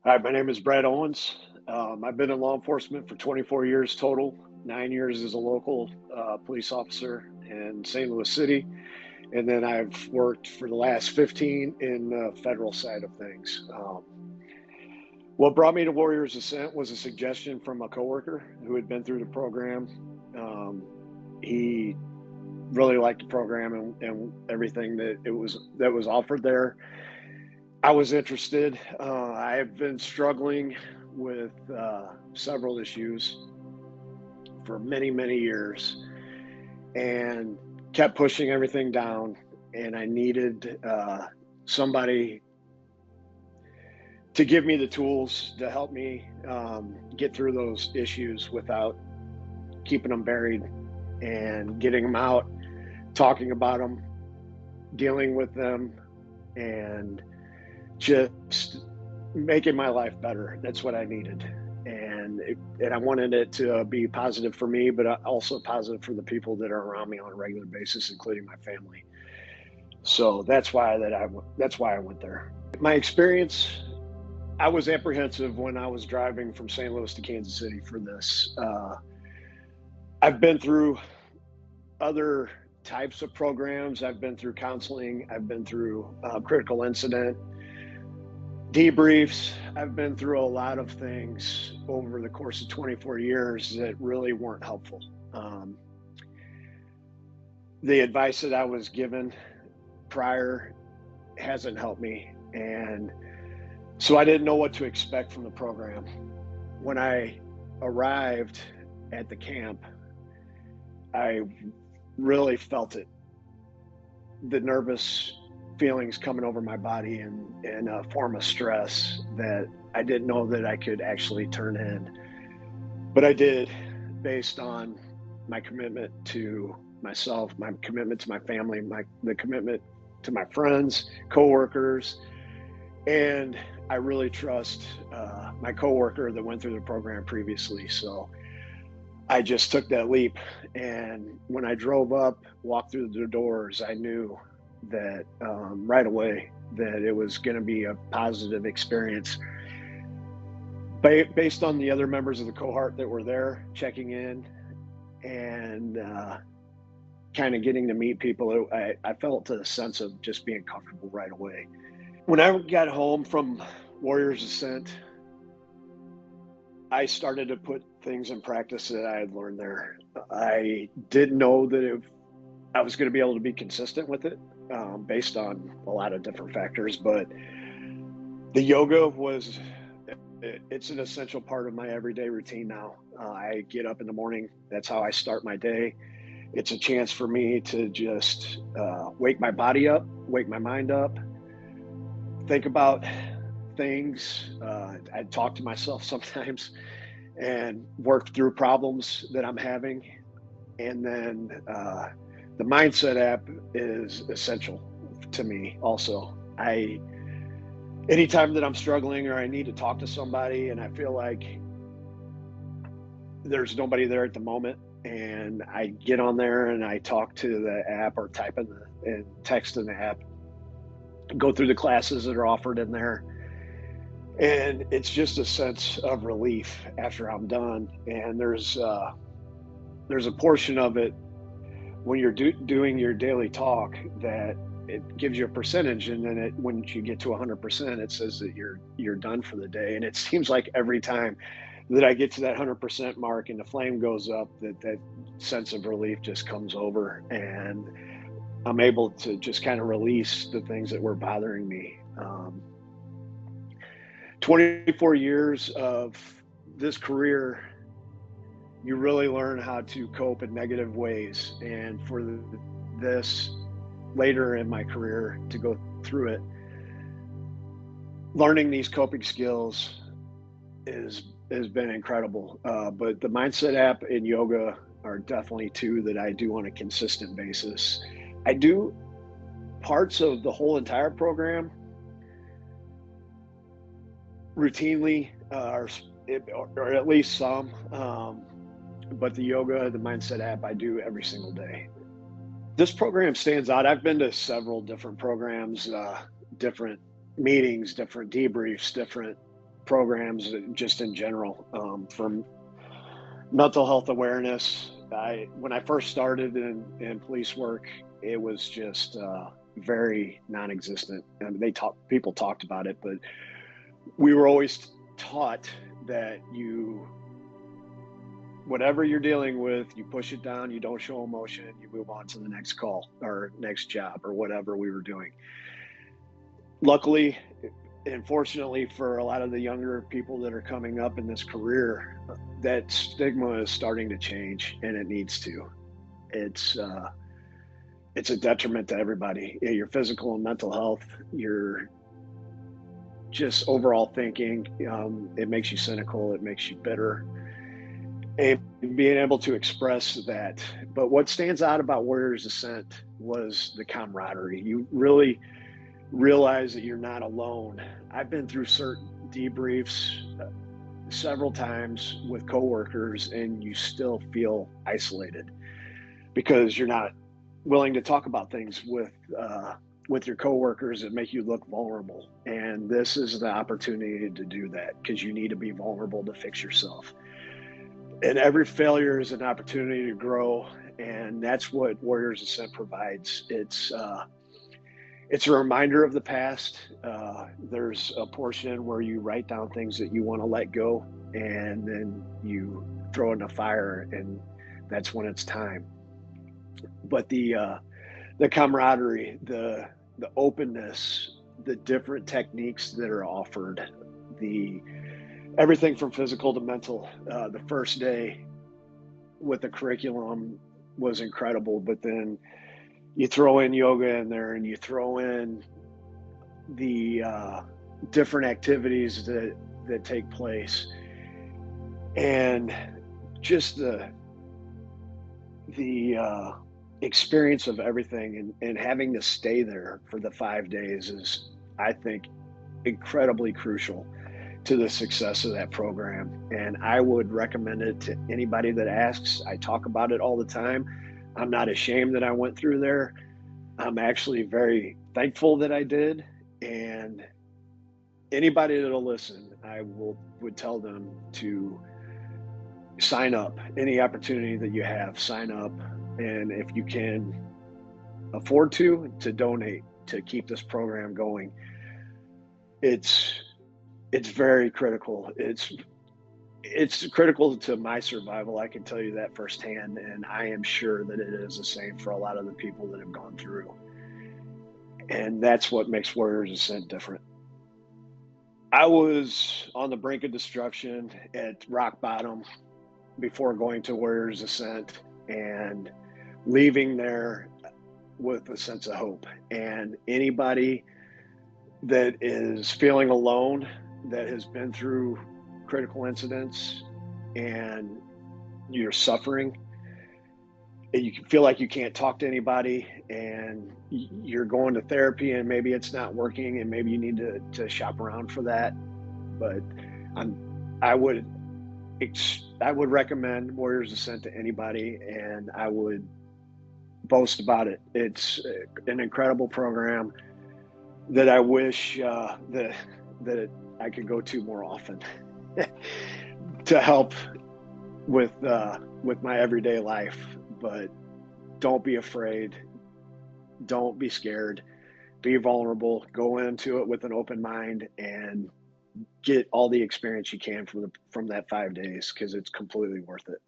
Hi, my name is Brad Owens. I've been in law enforcement for 24 years total, 9 years as a local police officer in St. Louis City, and then I've worked for the last 15 in the federal side of things. What brought me to Warriors Ascent was a suggestion from a coworker who had been through the program. Um, he really liked the program and everything that was offered there. I was interested. I have been struggling with several issues for many, many years and kept pushing everything down. And I needed somebody to give me the tools to help me get through those issues without keeping them buried and getting them out, talking about them, dealing with them, and just making my life better. That's what I needed. And I wanted it to be positive for me, but also positive for the people that are around me on a regular basis, including my family. So that's why I went there. My experience, I was apprehensive when I was driving from St. Louis to Kansas City for this. I've been through other types of programs. I've been through counseling. I've been through critical incident debriefs. I've been through a lot of things over the course of 24 years that really weren't helpful. The advice that I was given prior hasn't helped me. And so I didn't know what to expect from the program. When I arrived at the camp, I really felt it, the nervous feelings coming over my body in a form of stress that I didn't know that I could actually turn in. But I did, based on my commitment to myself, my commitment to my family, the commitment to my friends, coworkers, and I really trust my coworker that went through the program previously. So I just took that leap. And when I drove up, walked through the doors, I knew that right away that it was going to be a positive experience. Based on the other members of the cohort that were there checking in and kind of getting to meet people, I felt a sense of just being comfortable right away. When I got home from Warriors Ascent, I started to put things in practice that I had learned there. I didn't know that I was going to be able to be consistent with it based on a lot of different factors, but the yoga it's an essential part of my everyday routine now. I get up in the morning. That's how I start my day. It's a chance for me to just wake my body up, wake my mind up, think about things. I talk to myself sometimes and work through problems that I'm having. And then the mindset app is essential to me also. Anytime that I'm struggling or I need to talk to somebody and I feel like there's nobody there at the moment, and I get on there and I talk to the app or type and text in the app, go through the classes that are offered in there, and it's just a sense of relief after I'm done. And there's a portion of it when you're doing your daily talk that it gives you a percentage, and then when you get to 100%, it says that you're done for the day. And it seems like every time that I get to that 100% mark and the flame goes up, that sense of relief just comes over, and I'm able to just kind of release the things that were bothering me. 24 years of this career, you really learn how to cope in negative ways. And for this later in my career to go through it, learning these coping skills has been incredible. But the mindset app and yoga are definitely two that I do on a consistent basis. I do parts of the whole entire program routinely, or at least some. But the yoga, the mindset app, I do every single day. This program stands out. I've been to several different programs, different meetings, different debriefs, different programs just in general, from mental health awareness. When I first started in police work, it was just very non-existent. I mean, people talked about it, but we were always taught that whatever you're dealing with, you push it down, you don't show emotion, you move on to the next call or next job or whatever we were doing. Luckily, and fortunately for a lot of the younger people that are coming up in this career, that stigma is starting to change, and it needs to. It's a detriment to everybody. Your physical and mental health, your just overall thinking. It makes you cynical. It makes you bitter. And being able to express that. But what stands out about Warriors Ascent was the camaraderie. You really realize that you're not alone. I've been through certain debriefs several times with coworkers, and you still feel isolated because you're not willing to talk about things with your coworkers that make you look vulnerable. And this is the opportunity to do that, because you need to be vulnerable to fix yourself. And every failure is an opportunity to grow, and that's what Warriors Ascent provides. It's a reminder of the past. There's a portion where you write down things that you want to let go, and then you throw in the fire, and that's when it's time. But the camaraderie, the openness, the different techniques that are offered, everything from physical to mental. The first day with the curriculum was incredible, but then you throw in yoga in there, and you throw in the different activities that take place, and just the experience of everything, and having to stay there for the 5 days is, I think, incredibly crucial to the success of that program. And I would recommend it to anybody that asks. I talk about it all the time. I'm not ashamed that I went through there. I'm actually very thankful that I did. And anybody that'll listen, I would tell them to sign up. Any opportunity that you have, sign up. And if you can afford to donate to keep this program going. It's very critical. It's critical to my survival. I can tell you that firsthand, and I am sure that it is the same for a lot of the people that have gone through. And that's what makes Warriors Ascent different. I was on the brink of destruction, at rock bottom, before going to Warriors Ascent, and leaving there with a sense of hope. And anybody that is feeling alone, that has been through critical incidents, and you're suffering, and you feel like you can't talk to anybody, and you're going to therapy, and maybe it's not working, and maybe you need to shop around for that. But I would recommend Warriors Ascent to anybody, and I would boast about it. It's an incredible program that I wish that I could go to more often to help with my everyday life. But don't be afraid. Don't be scared. Be vulnerable. Go into it with an open mind, and get all the experience you can from that 5 days, because it's completely worth it.